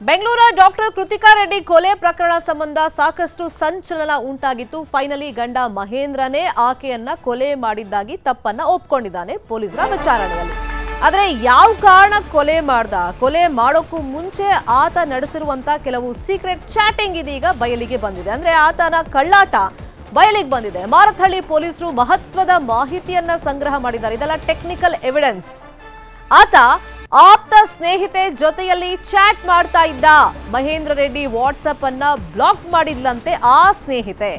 ಬೆಂಗಳೂರ doctor Krithika Reddy ಕೊಲೆ ಪ್ರಕರಣ ಸಂಬಂಧ ಸಾಕಷ್ಟು ಸಂಚಲನ ಉಂಟಾಗಿತ್ತು. ಫೈನಲಿ ಗಂಡ ಮಹೇಂದ್ರನೇ ಆಕೆಯನ್ನ ಕೊಲೆ ಮಾಡಿದ್ದಾಗಿ ತಪ್ಪನ್ನ ಒಪ್ಪಿಕೊಂಡಿದ್ದಾನೆ ಪೊಲೀಸರ ವಿಚಾರಣೆಯಲ್ಲಿ. ಆದರೆ ಯಾವ ಕಾರಣ ಕೊಲೆ ಮಾಡೋಕ್ಕೂ ಮುಂಚೆ ಆತ ನಡೆಸಿರುವಂತ ಕೆಲವು ಸೀಕ್ರೆಟ್ ಚಾಟಿಂಗ್ ಇದೀಗ ಬಯಲಿಗೆ ಬಂದಿದೆ. ಅಂದ್ರೆ ಆತನ ಕಳ್ಳಾಟ ಬಯಲಿಗೆ ಬಂದಿದೆ. ಮಾರತ್ಹಳ್ಳಿ ಪೊಲೀಸರು ಮಹತ್ವದ ಮಾಹಿತಿಯನ್ನ ಸಂಗ್ರಹ ಮಾಡಿದ್ದಾರೆ. ಇದೆಲ್ಲ ಟೆಕ್ನಿಕಲ್ ಎವಿಡೆನ್ಸ್. ಆತ ಆಪ್ತ ಸ್ನೇಹಿತೆ ಜೊತೆಯಲ್ಲಿ ಚಾಟ್ ಮಾಡ್ತಾ ಇದ್ದ. ಮಹೇಂದ್ರ ರೆಡ್ಡಿ ವಾಟ್ಸಪ್ ಅನ್ನ ಬ್ಲಾಕ್ ಮಾಡಿದ್ಲಂತೆ. ಆ ಸ್ನೇಹಿತೆ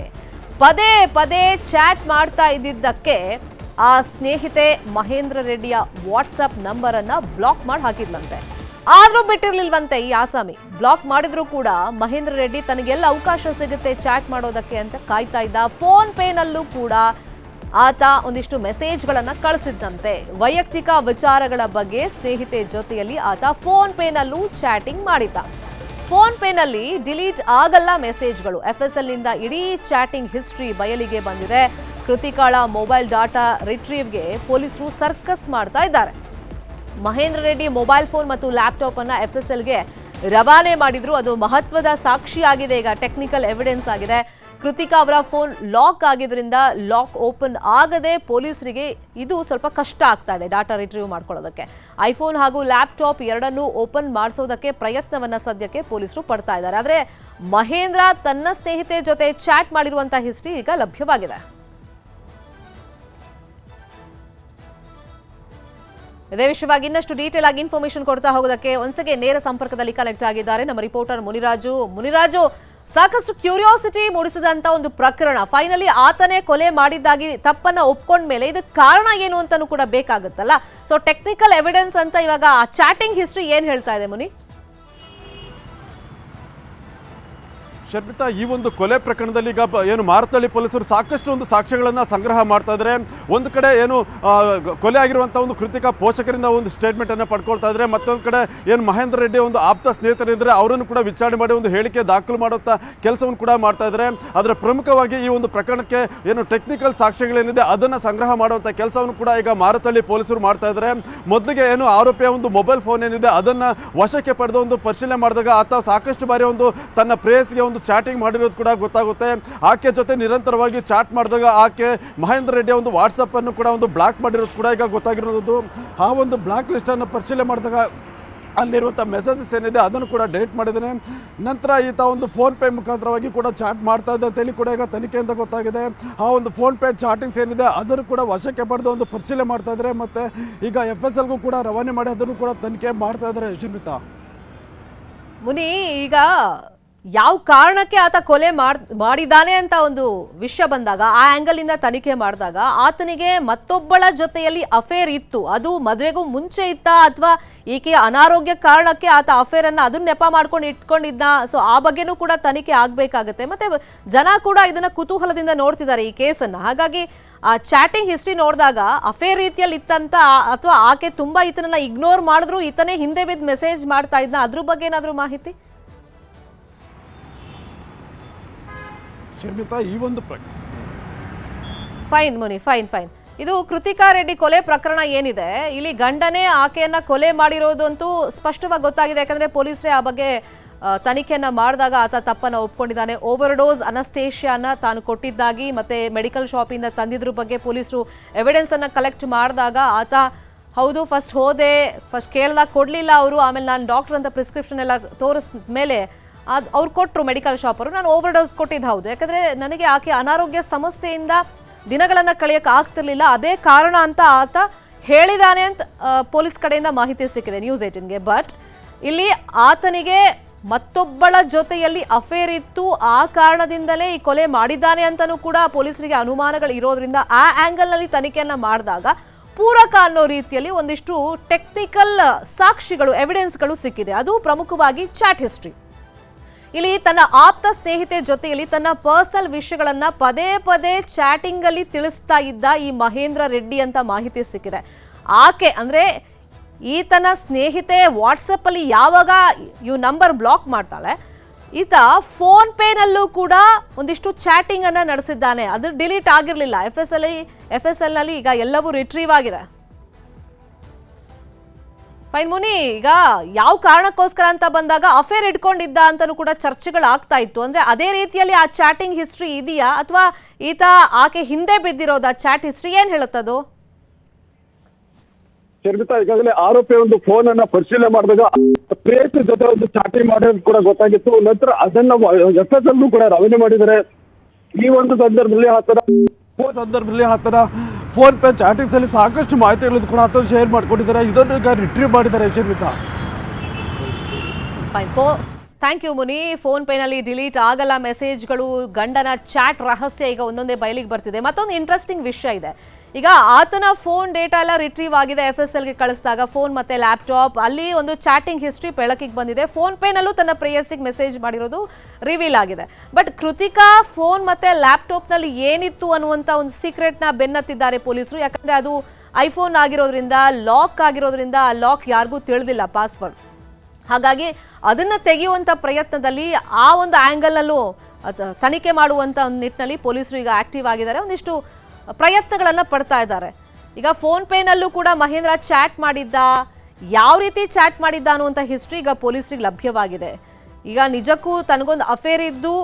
ಪದೇ ಪದೇ ಚಾಟ್ ಮಾಡ್ತಾ ಇದ್ದಿದ್ದಕ್ಕೆ ಆ ಸ್ನೇಹಿತೆ ಮಹೇಂದ್ರ ರೆಡ್ಡಿಯ ವಾಟ್ಸಪ್ ನಂಬರ್ ಅನ್ನ ಬ್ಲಾಕ್ ಮಾಡಿ ಹಾಕಿದ್ಲಂತೆ. ಆದ್ರೂ ಬಿಟ್ಟಿರ್ಲಿಲ್ವಂತೆ ಈ ಆಸಾಮಿ. ಬ್ಲಾಕ್ ಮಾಡಿದ್ರು ಕೂಡ ಮಹೇಂದ್ರ ರೆಡ್ಡಿ ತನಗೆಲ್ಲ ಅವಕಾಶ ಸಿಗುತ್ತೆ ಚಾಟ್ ಮಾಡೋದಕ್ಕೆ ಅಂತ ಕಾಯ್ತಾ ಇದ್ದ. ಫೋನ್ ಪೇನಲ್ಲೂ ಕೂಡ ಆತ ಒಂದಿಷ್ಟು ಮೆಸೇಜ್ಗಳನ್ನ ಕಳಿಸಿದ್ದಂತೆ. ವೈಯಕ್ತಿಕ ವಿಚಾರಗಳ ಬಗ್ಗೆ ಸ್ನೇಹಿತೆ ಜೊತೆಯಲ್ಲಿ ಆತ ಫೋನ್ ಪೇನಲ್ಲೂ ಚಾಟಿಂಗ್ ಮಾಡಿದ್ದ. ಫೋನ್ ಪೇನಲ್ಲಿ ಡಿಲೀಟ್ ಆಗಲ್ಲ ಮೆಸೇಜ್ಗಳು. FSL ನಿಂದ ಇಡೀ ಚಾಟಿಂಗ್ ಹಿಸ್ಟ್ರಿ ಬಯಲಿಗೆ ಬಂದಿದೆ. ಕೃತಿಕಾಳ ಮೊಬೈಲ್ ಡಾಟಾ ರಿಟ್ರೀವ್ಗೆ ಪೊಲೀಸರು ಸರ್ಕಸ್ ಮಾಡ್ತಾ ಇದ್ದಾರೆ. ಮಹೇಂದ್ರ ರೆಡ್ಡಿ ಮೊಬೈಲ್ ಫೋನ್ ಮತ್ತು ಲ್ಯಾಪ್ಟಾಪ್ ಅನ್ನ FSLಗೆ ರವಾನೆ ಮಾಡಿದ್ರು. ಅದು ಮಹತ್ವದ ಸಾಕ್ಷಿಯಾಗಿದೆ. ಈಗ ಟೆಕ್ನಿಕಲ್ ಎವಿಡೆನ್ಸ್ ಆಗಿದೆ. ಕೃತಿಕಾ ಅವರ ಫೋನ್ ಲಾಕ್ ಆಗಿದ್ರಿಂದ ಲಾಕ್ ಓಪನ್ ಆಗದೆ ಪೊಲೀಸರಿಗೆ ಇದು ಸ್ವಲ್ಪ ಕಷ್ಟ ಆಗ್ತಾ ಇದೆ ಡಾಟಾ ರಿಟ್ರೀವ್ ಮಾಡ್ಕೊಳ್ಳೋದಕ್ಕೆ. ಐಫೋನ್ ಹಾಗೂ ಲ್ಯಾಪ್ಟಾಪ್ ಎರಡನ್ನೂ ಓಪನ್ ಮಾಡಿಸೋದಕ್ಕೆ ಪ್ರಯತ್ನವನ್ನ ಸದ್ಯಕ್ಕೆ ಪೊಲೀಸರು ಪಡ್ತಾ ಇದ್ದಾರೆ. ಆದರೆ ಮಹೇಂದ್ರ ತನ್ನ ಸ್ನೇಹಿತೆ ಜೊತೆ ಚಾಟ್ ಮಾಡಿರುವಂತಹ ಹಿಸ್ಟ್ರಿ ಈಗ ಲಭ್ಯವಾಗಿದೆ. ಇದೇ ವಿಷಯವಾಗಿ ಇನ್ನಷ್ಟು ಡೀಟೇಲ್ ಆಗಿ ಇನ್ಫಾರ್ಮೇಶನ್ ಕೊಡ್ತಾ ಹೋಗೋದಕ್ಕೆ ಒಂದ್ಸಗೆ ನೇರ ಸಂಪರ್ಕದಲ್ಲಿ ಕನೆಕ್ಟ್ ಆಗಿದ್ದಾರೆ ನಮ್ಮ ರಿಪೋರ್ಟರ್ ಮುನಿರಾಜು. ಸಾಕಷ್ಟು ಕ್ಯೂರಿಯಾಸಿಟಿ ಮೂಡಿಸಿದಂತ ಒಂದು ಪ್ರಕರಣ. ಫೈನಲಿ ಆತನೇ ಕೊಲೆ ಮಾಡಿದ್ದಾಗಿ ತಪ್ಪನ್ನ ಒಪ್ಕೊಂಡ ಮೇಲೆ ಇದಕ್ಕೆ ಕಾರಣ ಏನು ಅಂತಾನೂ ಕೂಡ ಬೇಕಾಗುತ್ತಲ್ಲ. ಸೊ ಟೆಕ್ನಿಕಲ್ ಎವಿಡೆನ್ಸ್ ಅಂತ ಇವಾಗ ಆ ಚಾಟಿಂಗ್ ಹಿಸ್ಟ್ರಿ ಏನ್ ಹೇಳ್ತಾ ಇದೆ ಮುನಿ? ಶರ್ಮಿತಾ, ಈ ಒಂದು ಕೊಲೆ ಪ್ರಕರಣದಲ್ಲಿ ಈಗ ಏನು ಮಾರತ್ಹಳ್ಳಿ ಪೊಲೀಸರು ಸಾಕಷ್ಟು ಒಂದು ಸಾಕ್ಷ್ಯಗಳನ್ನು ಸಂಗ್ರಹ ಮಾಡ್ತಾ ಇದ್ದಾರೆ. ಒಂದು ಕಡೆ ಏನು ಕೊಲೆ ಆಗಿರುವಂಥ ಒಂದು ಕೃತಿಕಾ ಪೋಷಕರಿಂದ ಒಂದು ಸ್ಟೇಟ್ಮೆಂಟನ್ನು ಪಡ್ಕೊಳ್ತಾ ಇದ್ದಾರೆ. ಮತ್ತೊಂದು ಕಡೆ ಏನು ಮಹೇಂದ್ರ ರೆಡ್ಡಿ ಒಂದು ಆಪ್ತ ಸ್ನೇಹಿತರಿದ್ದರೆ ಅವರನ್ನು ಕೂಡ ವಿಚಾರಣೆ ಮಾಡಿ ಒಂದು ಹೇಳಿಕೆ ದಾಖಲು ಮಾಡುವಂಥ ಕೆಲಸವನ್ನು ಕೂಡ ಮಾಡ್ತಾ ಇದ್ದಾರೆ. ಆದರೆ ಪ್ರಮುಖವಾಗಿ ಈ ಒಂದು ಪ್ರಕರಣಕ್ಕೆ ಏನು ಟೆಕ್ನಿಕಲ್ ಸಾಕ್ಷ್ಯಗಳೇನಿದೆ ಅದನ್ನು ಸಂಗ್ರಹ ಮಾಡುವಂಥ ಕೆಲಸವನ್ನು ಕೂಡ ಈಗ ಮಾರತ್ಹಳ್ಳಿ ಪೊಲೀಸರು ಮಾಡ್ತಾ ಇದ್ದಾರೆ. ಮೊದಲಿಗೆ ಏನು ಆರೋಪಿಯ ಒಂದು ಮೊಬೈಲ್ ಫೋನ್ ಏನಿದೆ ಅದನ್ನು ವಶಕ್ಕೆ ಪಡೆದು ಒಂದು ಪರಿಶೀಲನೆ ಮಾಡಿದಾಗ ಆತ ಸಾಕಷ್ಟು ಬಾರಿ ಒಂದು ತನ್ನ ಪ್ರೇಯಸ್ಗೆ ಒಂದು ಚಾಟಿಂಗ್ ಮಾಡಿರೋದು ಕೂಡ ಗೊತ್ತಾಗುತ್ತೆ. ಆಕೆ ಜೊತೆ ನಿರಂತರವಾಗಿ ಚಾಟ್ ಮಾಡಿದಾಗ ಆಕೆ ಮಹೇಂದ್ರ ರೆಡ್ಡಿ ಒಂದು ವಾಟ್ಸಪ್ ಅನ್ನು ಕೂಡ ಒಂದು ಬ್ಲಾಕ್ ಮಾಡಿರೋದು ಕೂಡ ಈಗ ಗೊತ್ತಾಗಿರೋದು. ಆ ಒಂದು ಬ್ಲಾಕ್ ಲಿಸ್ಟ್ ಅನ್ನು ಪರಿಶೀಲನೆ ಮಾಡಿದಾಗ ಅಲ್ಲಿರುವಂಥ ಮೆಸೇಜಸ್ ಏನಿದೆ ಅದನ್ನು ಕೂಡ ಡಿಲೀಟ್ ಮಾಡಿದ್ದಾನೆ. ನಂತರ ಈತ ಒಂದು ಫೋನ್ ಪೇ ಮುಖಾಂತರವಾಗಿ ಕೂಡ ಚಾಟ್ ಮಾಡ್ತಾ ಇದ್ದ ಅಂತೇಳಿ ಕೂಡ ಈಗ ತನಿಖೆಯಿಂದ ಗೊತ್ತಾಗಿದೆ. ಆ ಒಂದು ಫೋನ್ ಪೇ ಚಾಟಿಂಗ್ಸ್ ಏನಿದೆ ಅದನ್ನು ಕೂಡ ವಶಕ್ಕೆ ಪಡೆದು ಒಂದು ಪರಿಶೀಲನೆ ಮಾಡ್ತಾ ಇದ್ದಾರೆ. ಮತ್ತು ಈಗ FSLಗೂ ಕೂಡ ರವಾನೆ ಮಾಡಿ ಅದನ್ನು ಕೂಡ ತನಿಖೆ ಮಾಡ್ತಾ ಇದ್ದಾರೆ. ಶರ್ಮಿತಾ ಮುನಿ, ಈಗ ಯಾವ ಕಾರಣಕ್ಕೆ ಆತ ಕೊಲೆ ಮಾಡಿದ್ದಾನೆ ಅಂತ ಒಂದು ವಿಷಯ ಬಂದಾಗ ಆ ಆಂಗಲ್ ಇಂದ ತನಿಖೆ ಮಾಡಿದಾಗ ಆತನಿಗೆ ಮತ್ತೊಬ್ಬಳ ಜೊತೆಯಲ್ಲಿ ಅಫೇರ್ ಇತ್ತು. ಅದು ಮದುವೆಗೂ ಮುಂಚೆ ಇತ್ತಾ ಅಥವಾ ಈಕೆ ಅನಾರೋಗ್ಯ ಕಾರಣಕ್ಕೆ ಆತ ಅಫೇರ್ ಅನ್ನ ಅದನ್ನ ನೆಪ ಮಾಡ್ಕೊಂಡು ಇಟ್ಕೊಂಡಿದ್ದ? ಸೊ ಆ ಬಗ್ಗೆನೂ ಕೂಡ ತನಿಖೆ ಆಗ್ಬೇಕಾಗತ್ತೆ. ಮತ್ತೆ ಜನ ಕೂಡ ಇದನ್ನ ಕುತೂಹಲದಿಂದ ನೋಡ್ತಿದ್ದಾರೆ ಈ ಕೇಸನ್ನ. ಹಾಗಾಗಿ ಆ ಚಾಟಿಂಗ್ ಹಿಸ್ಟ್ರಿ ನೋಡಿದಾಗ ಅಫೇರ್ ರೀತಿಯಲ್ಲಿ ಇತ್ತಂತ ಅಥವಾ ಆಕೆ ತುಂಬಾ ಈತನನ್ನ ಇಗ್ನೋರ್ ಮಾಡಿದ್ರು ಈತನೇ ಹಿಂದೆ ಬಿದ್ದು ಮೆಸೇಜ್ ಮಾಡ್ತಾ ಇದ್ನ, ಅದ್ರ ಬಗ್ಗೆ ಏನಾದ್ರೂ ಮಾಹಿತಿ? ಶರ್ಮಿತಾ, ಈ ಒಂದು ಫೈನ್ ಮುನಿ, ಫೈನ್. ಇದು ಕೃತಿಕಾ ರೆಡ್ಡಿ ಕೊಲೆ ಪ್ರಕರಣ ಏನಿದೆ, ಇಲ್ಲಿ ಗಂಡನೇ ಆಕೆಯನ್ನ ಕೊಲೆ ಮಾಡಿರೋದು ಅಂತೂ ಸ್ಪಷ್ಟವಾಗಿ ಗೊತ್ತಾಗಿದೆ. ಯಾಕಂದ್ರೆ ಪೊಲೀಸರೇ ಆ ಬಗ್ಗೆ ತನಿಖೆಯನ್ನ ಮಾಡಿದಾಗ ಆತ ತಪ್ಪನ್ನ ಒಪ್ಕೊಂಡಿದ್ದಾನೆ. ಓವರ್ಡೋಸ್ ಅನಸ್ತೇಷಿಯಾನ ತಾನು ಕೊಟ್ಟಿದ್ದಾಗಿ ಮತ್ತೆ ಮೆಡಿಕಲ್ ಶಾಪಿಂದ ತಂದಿದ್ರ ಬಗ್ಗೆ ಪೊಲೀಸರು ಎವಿಡೆನ್ಸ್ ಅನ್ನ ಕಲೆಕ್ಟ್ ಮಾಡಿದಾಗ ಆತ ಹೌದು ಫಸ್ಟ್ ಕೇಳಿದಾಗ ಕೊಡ್ಲಿಲ್ಲ ಅವರು, ಆಮೇಲೆ ನಾನು ಡಾಕ್ಟರ್ ಅಂತ ಪ್ರಿಸ್ಕ್ರಿಪ್ಷನ್ ಎಲ್ಲ ತೋರಿಸಿದ ಮೇಲೆ ಅವ್ರು ಕೊಟ್ಟರು ಮೆಡಿಕಲ್ ಶಾಪರು, ನಾನು ಓವರ್ಡೋಸ್ ಕೊಟ್ಟಿದ್ದು ಹೌದು. ಯಾಕಂದರೆ ನನಗೆ ಆಕೆ ಅನಾರೋಗ್ಯ ಸಮಸ್ಯೆಯಿಂದ ದಿನಗಳನ್ನು ಕಳೆಯೋಕೆ ಆಗ್ತಿರ್ಲಿಲ್ಲ, ಅದೇ ಕಾರಣ ಅಂತ ಆತ ಹೇಳಿದಾನೆ ಅಂತ ಪೊಲೀಸ್ ಕಡೆಯಿಂದ ಮಾಹಿತಿ ಸಿಕ್ಕಿದೆ ನ್ಯೂಸ್ 18ಗೆ. ಬಟ್ ಇಲ್ಲಿ ಆತನಿಗೆ ಮತ್ತೊಬ್ಬಳ ಜೊತೆಯಲ್ಲಿ ಅಫೇರ್ ಇತ್ತು, ಆ ಕಾರಣದಿಂದಲೇ ಈ ಕೊಲೆ ಮಾಡಿದ್ದಾನೆ ಅಂತಲೂ ಕೂಡ ಪೊಲೀಸರಿಗೆ ಅನುಮಾನಗಳು ಇರೋದ್ರಿಂದ ಆ ಆ್ಯಂಗಲ್ನಲ್ಲಿ ತನಿಖೆಯನ್ನು ಮಾಡಿದಾಗ ಪೂರಕ ಅನ್ನೋ ರೀತಿಯಲ್ಲಿ ಒಂದಿಷ್ಟು ಟೆಕ್ನಿಕಲ್ ಸಾಕ್ಷಿಗಳು ಎವಿಡೆನ್ಸ್ಗಳು ಸಿಕ್ಕಿದೆ. ಅದು ಪ್ರಮುಖವಾಗಿ ಚಾಟ್ ಹಿಸ್ಟ್ರಿ. ಇಲ್ಲಿ ತನ್ನ ಆಪ್ತ ಸ್ನೇಹಿತೆ ಜೊತೆಯಲ್ಲಿ ತನ್ನ ಪರ್ಸನಲ್ ವಿಷಯಗಳನ್ನ ಪದೇ ಪದೇ ಚಾಟಿಂಗ್ ಅಲ್ಲಿ ತಿಳಿಸ್ತಾ ಇದ್ದ ಈ ಮಹೇಂದ್ರ ರೆಡ್ಡಿ ಅಂತ ಮಾಹಿತಿ ಸಿಕ್ಕಿದೆ. ಆಕೆ ಅಂದ್ರೆ ಈತನ ಸ್ನೇಹಿತೆ ವಾಟ್ಸಪ್ ಅಲ್ಲಿ ಯಾವಾಗ ಇವ್ ನಂಬರ್ ಬ್ಲಾಕ್ ಮಾಡ್ತಾಳೆ, ಈತ ಫೋನ್ ಪೇನಲ್ಲೂ ಕೂಡ ಒಂದಿಷ್ಟು ಚಾಟಿಂಗ್ ಅನ್ನ ನಡೆಸಿದ್ದಾನೆ. ಅದು ಡಿಲೀಟ್ ಆಗಿರಲಿಲ್ಲ. FSL ನಲ್ಲಿ ಈಗ ಎಲ್ಲವೂ ರಿಟ್ರೀವ್ ಆಗಿದೆ. ಫೈನ್ ಮುನಿ, ಈಗ ಯಾವ ಕಾರಣಕ್ಕೋಸ್ಕರ ಅಂತ ಬಂದಾಗ ಅಫೇರ್ ಇಟ್ಕೊಂಡಿದ್ದ ಅಂತಾನೂ ಕೂಡ ಚರ್ಚೆಗಳಾಗ್ತಾ ಇತ್ತು. ಅಂದ್ರೆ ಅದೇ ರೀತಿಯಲ್ಲಿ ಆ ಚಾಟಿಂಗ್ ಹಿಸ್ಟ್ರಿ ಇದೆಯಾ ಅಥವಾ ಈತ ಆಕೆ ಹಿಂದೆ ಬಿದ್ದಿರೋದ ಚಾಟ್ ಹಿಸ್ಟ್ರಿ ಏನ್ ಹೇಳುತ್ತದು? ಶರ್ಮಿತಾ, ಈಗಾಗಲೇ ಆರೋಪಿ ಒಂದು ಫೋನ್ ಅನ್ನ ಪರಿಶೀಲನೆ ಮಾಡಿದಾಗ ಪ್ರೇಯಸಿ ಜೊತೆ ಒಂದು ಚಾಟಿಂಗ್ ಮಾಡೋದು ಕೂಡ ಗೊತ್ತಾಗಿತ್ತು. ನಂತರ ಅದನ್ನ ಎಫ್ಎಸ್ ಅಲ್ಲೂ ಕೂಡ ರವಾನೆ ಮಾಡಿದ್ದಾರೆ. ಈ ಒಂದು ಸಂದರ್ಭದಲ್ಲಿ ಆತರ ಫೋನ್ ಪೇ ಚಾಟಿಂಗ್ಸ್ ಅಲ್ಲಿ ಸಾಕಷ್ಟು ಮಾಹಿತಿಗಳನ್ನು ಕೂಡ ಆತ ಶೇರ್ ಮಾಡ್ಕೊಂಡಿದ್ದಾರೆ. ಇದನ್ನು ಈಗ ರಿಟ್ರೀವ್ ಮಾಡಿದ್ದಾರೆ ಶರ್ಮಿತಾ. Thank you Muni. ಫೋನ್ ಪೇನಲ್ಲಿ ಡಿಲೀಟ್ ಆಗಲ್ಲ ಮೆಸೇಜ್ಗಳು, ಗಂಡನ ಚಾಟ್ ರಹಸ್ಯ ಈಗ ಒಂದೊಂದೇ ಬಯಲಿಗೆ ಬರ್ತಿದೆ. ಮತ್ತೊಂದು ಇಂಟ್ರೆಸ್ಟಿಂಗ್ ವಿಷಯ ಇದೆ. ಈಗ ಆತನ ಫೋನ್ ಡೇಟಾ ಎಲ್ಲ ರಿಟ್ರೀವ್ ಆಗಿದೆ. FSLಗೆ ಕಳಿಸಿದಾಗ ಫೋನ್ ಮತ್ತೆ ಲ್ಯಾಪ್ಟಾಪ್ ಅಲ್ಲಿ ಒಂದು ಚಾಟಿಂಗ್ ಹಿಸ್ಟ್ರಿ ಬೆಳಕಿಗೆ ಬಂದಿದೆ. ಫೋನ್ ಪೇನಲ್ಲೂ ತನ್ನ ಪ್ರೇಯಸಿಗೆ ಮೆಸೇಜ್ ಮಾಡಿರೋದು ರಿವೀಲ್ ಆಗಿದೆ. ಬಟ್ ಕೃತಿಕಾ ಫೋನ್ ಮತ್ತೆ ಲ್ಯಾಪ್ಟಾಪ್ನಲ್ಲಿ ಏನಿತ್ತು ಅನ್ನುವಂಥ ಒಂದು ಸೀಕ್ರೆಟ್ನ ಬೆನ್ನತ್ತಿದ್ದಾರೆ ಪೊಲೀಸರು. ಯಾಕಂದರೆ ಅದು ಐಫೋನ್ ಆಗಿರೋದ್ರಿಂದ, ಲಾಕ್ ಆಗಿರೋದ್ರಿಂದ ಆ ಲಾಕ್ ಯಾರಿಗೂ ತಿಳಿದಿಲ್ಲ ಪಾಸ್ವರ್ಡ್. ಹಾಗಾಗಿ ಅದನ್ನು ತೆಗೆಯುವಂಥ ಪ್ರಯತ್ನದಲ್ಲಿ ಆ ಒಂದು ಆ್ಯಂಗಲ್ನಲ್ಲೂ ತನಿಖೆ ಮಾಡುವಂಥ ಒಂದು ನಿಟ್ಟಿನಲ್ಲಿ ಪೊಲೀಸರು ಈಗ ಆ್ಯಕ್ಟಿವ್ ಆಗಿದ್ದಾರೆ. ಒಂದಿಷ್ಟು ಪ್ರಯತ್ನಗಳನ್ನು ಪಡ್ತಾ ಇದ್ದಾರೆ. ಈಗ ಫೋನ್ ಪೇನಲ್ಲೂ ಕೂಡ ಮಹೇಂದ್ರ ಚಾಟ್ ಮಾಡಿದ್ದ, ಯಾವ ರೀತಿ ಚಾಟ್ ಮಾಡಿದ್ದ ಅನ್ನುವಂಥ ಹಿಸ್ಟ್ರಿ ಈಗ ಪೊಲೀಸರಿಗೆ ಲಭ್ಯವಾಗಿದೆ. ಈಗ ನಿಜಕ್ಕೂ ತನಗೊಂದು ಅಫೇರ್ ಇದ್ದು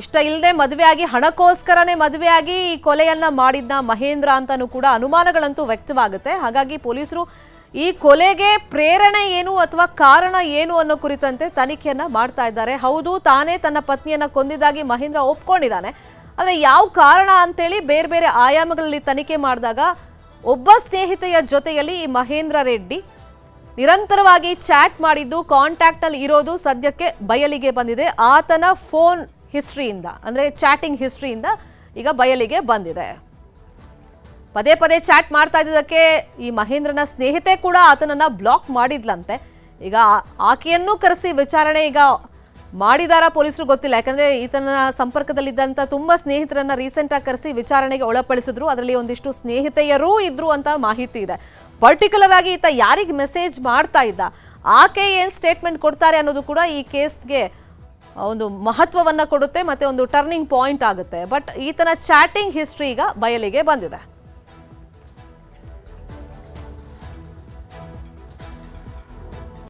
ಇಷ್ಟ ಇಲ್ಲದೆ ಮದುವೆಯಾಗಿ ಹಣಕ್ಕೋಸ್ಕರನೇ ಮದುವೆಯಾಗಿ ಈ ಕೊಲೆಯನ್ನು ಮಾಡಿದ್ದ ಮಹೇಂದ್ರ ಅಂತಲೂ ಕೂಡ ಅನುಮಾನಗಳಂತೂ ವ್ಯಕ್ತವಾಗುತ್ತೆ. ಹಾಗಾಗಿ ಪೊಲೀಸರು ಈ ಕೊಲೆಗೆ ಪ್ರೇರಣೆ ಏನು ಅಥವಾ ಕಾರಣ ಏನು ಅನ್ನೋ ಕುರಿತಂತೆ ತನಿಖೆಯನ್ನು ಮಾಡ್ತಾ ಇದ್ದಾರೆ. ಹೌದು, ತಾನೇ ತನ್ನ ಪತ್ನಿಯನ್ನು ಕೊಂದಿದ್ದಾಗಿ ಮಹೇಂದ್ರ ಒಪ್ಕೊಂಡಿದ್ದಾನೆ. ಆದರೆ ಯಾವ ಕಾರಣ ಅಂತೇಳಿ ಬೇರೆ ಬೇರೆ ಆಯಾಮಗಳಲ್ಲಿ ತನಿಖೆ ಮಾಡಿದಾಗ ಒಬ್ಬ ಸ್ನೇಹಿತೆಯ ಜೊತೆಯಲ್ಲಿ ಈ ಮಹೇಂದ್ರ ರೆಡ್ಡಿ ನಿರಂತರವಾಗಿ ಚಾಟ್ ಮಾಡಿದ್ದು, ಕಾಂಟ್ಯಾಕ್ಟ್ನಲ್ಲಿ ಇರೋದು ಸದ್ಯಕ್ಕೆ ಬಯಲಿಗೆ ಬಂದಿದೆ. ಆತನ ಫೋನ್ ಹಿಸ್ಟ್ರಿಯಿಂದ, ಅಂದರೆ ಚಾಟಿಂಗ್ ಹಿಸ್ಟ್ರಿಯಿಂದ ಈಗ ಬಯಲಿಗೆ ಬಂದಿದೆ. ಪದೇ ಪದೇ ಚಾಟ್ ಮಾಡ್ತಾ ಇದ್ದದಕ್ಕೆ ಈ ಮಹೇಂದ್ರನ ಸ್ನೇಹಿತೆ ಕೂಡ ಆತನನ್ನು ಬ್ಲಾಕ್ ಮಾಡಿದ್ಲಂತೆ. ಈಗ ಆಕೆಯನ್ನು ಕರೆಸಿ ವಿಚಾರಣೆ ಈಗ ಮಾಡಿದಾರ ಪೊಲೀಸರು ಗೊತ್ತಿಲ್ಲ. ಯಾಕಂದರೆ ಈತನ ಸಂಪರ್ಕದಲ್ಲಿದ್ದಂಥ ತುಂಬ ಸ್ನೇಹಿತರನ್ನು ರೀಸೆಂಟಾಗಿ ಕರೆಸಿ ವಿಚಾರಣೆಗೆ ಒಳಪಡಿಸಿದ್ರು. ಅದರಲ್ಲಿ ಒಂದಿಷ್ಟು ಸ್ನೇಹಿತೆಯರೂ ಇದ್ರು ಅಂತ ಮಾಹಿತಿ ಇದೆ. ಪರ್ಟಿಕ್ಯುಲರ್ ಆಗಿ ಈತ ಯಾರಿಗೆ ಮೆಸೇಜ್ ಮಾಡ್ತಾ ಇದ್ದ, ಆಕೆ ಏನು ಸ್ಟೇಟ್ಮೆಂಟ್ ಕೊಡ್ತಾರೆ ಅನ್ನೋದು ಕೂಡ ಈ ಕೇಸ್ಗೆ ಒಂದು ಮಹತ್ವವನ್ನು ಕೊಡುತ್ತೆ ಮತ್ತು ಒಂದು ಟರ್ನಿಂಗ್ ಪಾಯಿಂಟ್ ಆಗುತ್ತೆ. ಬಟ್ ಈತನ ಚಾಟಿಂಗ್ ಹಿಸ್ಟ್ರಿ ಈಗ ಬಯಲಿಗೆ ಬಂದಿದೆ.